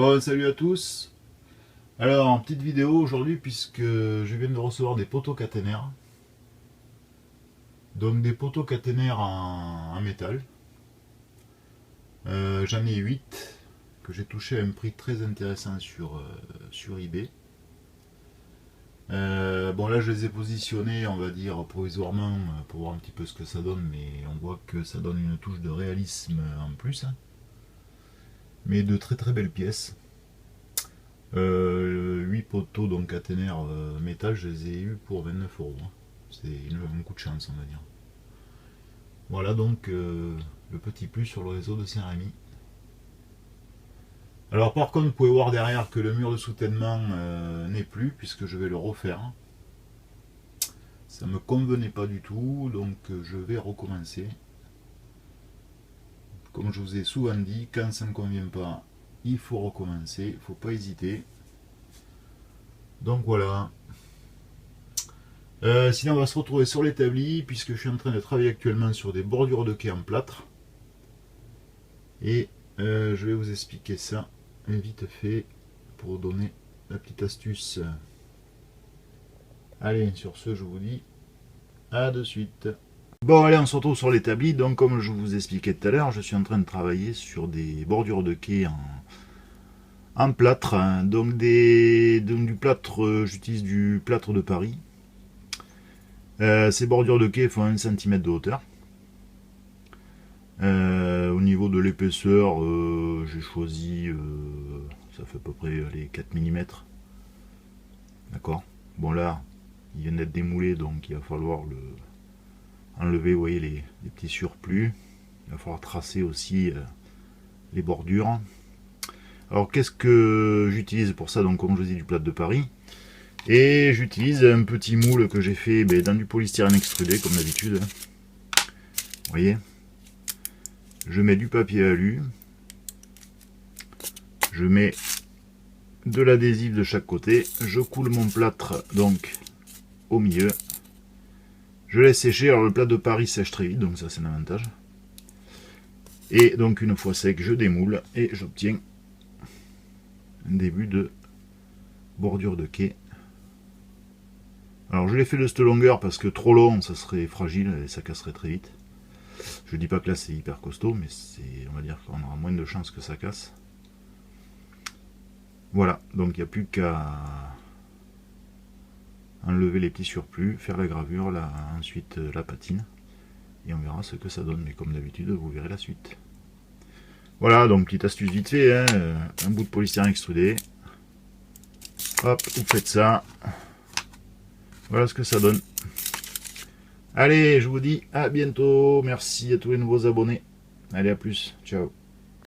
Bon, salut à tous. Alors, en petite vidéo aujourd'hui, puisque je viens de recevoir des poteaux caténaires. Donc, des poteaux caténaires en métal. J'en ai 8 que j'ai touché à un prix très intéressant sur eBay. Bon, là, je les ai positionnés, on va dire, provisoirement pour voir un petit peu ce que ça donne, mais on voit que ça donne une touche de réalisme en plus, hein. Mais de très très belles pièces. 8 poteaux donc caténaires métal, je les ai eus pour 29 €, hein. C'est un coup de chance, on va dire. Voilà donc le petit plus sur le réseau de Saint-Rémy. Alors par contre, vous pouvez voir derrière que le mur de soutènement n'est plus, puisque je vais le refaire. Ça me convenait pas du tout, donc je vais recommencer. Comme je vous ai souvent dit, quand ça ne convient pas, il faut recommencer, il ne faut pas hésiter. Donc voilà. Sinon, on va se retrouver sur l'établi, puisque je suis en train de travailler actuellement sur des bordures de quai en plâtre. Et je vais vous expliquer ça vite fait pour donner la petite astuce. Allez, sur ce, je vous dis à de suite. Bon, allez, on se retrouve sur l'établi. Donc, comme je vous expliquais tout à l'heure, je suis en train de travailler sur des bordures de quai en plâtre. Donc, du plâtre, j'utilise du plâtre de Paris. Ces bordures de quai font 1 cm de hauteur. Au niveau de l'épaisseur, j'ai choisi, ça fait à peu près 4 mm. D'accord. Bon là, il vient d'être démoulé, donc il va falloir enlever, vous voyez, les petits surplus. Il va falloir tracer aussi les bordures. Alors qu'est-ce que j'utilise pour ça? Donc comme je vous dis, du plâtre de Paris. Et j'utilise un petit moule que j'ai fait dans du polystyrène extrudé, comme d'habitude. Vous voyez, je mets du papier alu, je mets de l'adhésif de chaque côté, je coule mon plâtre donc au milieu, je laisse sécher. Alors le plâtre de Paris sèche très vite, donc ça c'est un avantage. Et donc une fois sec, je démoule et j'obtiens un début de bordure de quai. Alors je l'ai fait de cette longueur parce que trop long ça serait fragile et ça casserait très vite. Je dis pas que là c'est hyper costaud, mais on va dire qu'on aura moins de chances que ça casse. Voilà, donc il n'y a plus qu'à enlever les petits surplus, faire la gravure, ensuite la patine, et on verra ce que ça donne. Mais comme d'habitude, vous verrez la suite. Voilà, donc petite astuce vite fait, hein, un bout de polystyrène extrudé. Hop, vous faites ça. Voilà ce que ça donne. Allez, je vous dis à bientôt. Merci à tous les nouveaux abonnés. Allez, à plus. Ciao.